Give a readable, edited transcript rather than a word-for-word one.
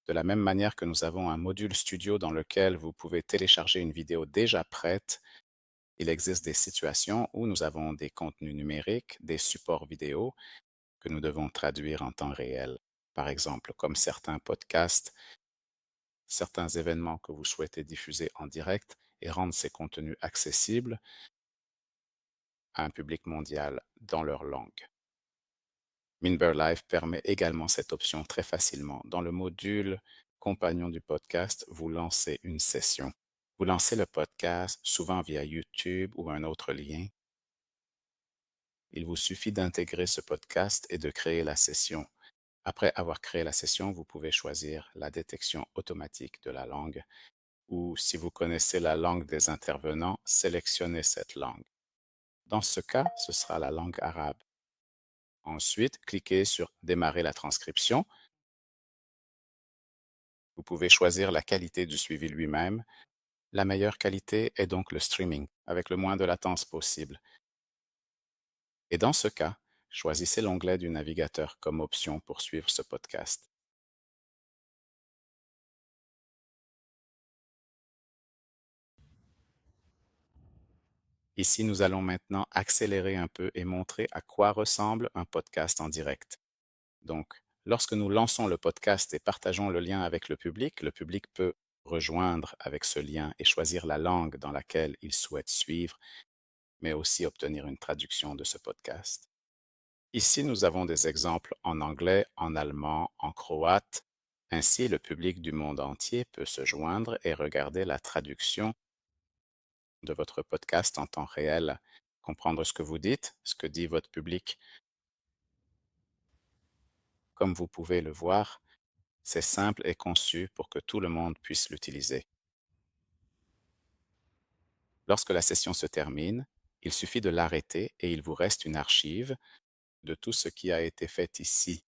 De la même manière que nous avons un module studio dans lequel vous pouvez télécharger une vidéo déjà prête, il existe des situations où nous avons des contenus numériques, des supports vidéo que nous devons traduire en temps réel. Par exemple, comme certains podcasts, certains événements que vous souhaitez diffuser en direct et rendre ces contenus accessibles à un public mondial dans leur langue. Minber Live permet également cette option très facilement. Dans le module compagnon du podcast, vous lancez une session. Vous lancez le podcast souvent via YouTube ou un autre lien. Il vous suffit d'intégrer ce podcast et de créer la session. Après avoir créé la session, vous pouvez choisir la détection automatique de la langue ou, si vous connaissez la langue des intervenants, sélectionnez cette langue. Dans ce cas, ce sera la langue arabe. Ensuite, cliquez sur Démarrer la transcription. Vous pouvez choisir la qualité du suivi lui-même. La meilleure qualité est donc le streaming, avec le moins de latence possible. Et dans ce cas, choisissez l'onglet du navigateur comme option pour suivre ce podcast. Ici, nous allons maintenant accélérer un peu et montrer à quoi ressemble un podcast en direct. Donc, lorsque nous lançons le podcast et partageons le lien avec le public peut rejoindre avec ce lien et choisir la langue dans laquelle il souhaite suivre, mais aussi obtenir une traduction de ce podcast. Ici, nous avons des exemples en anglais, en allemand, en croate. Ainsi, le public du monde entier peut se joindre et regarder la traduction de votre podcast en temps réel, comprendre ce que vous dites, ce que dit votre public. Comme vous pouvez le voir, c'est simple et conçu pour que tout le monde puisse l'utiliser. Lorsque la session se termine, il suffit de l'arrêter et il vous reste une archive de tout ce qui a été fait ici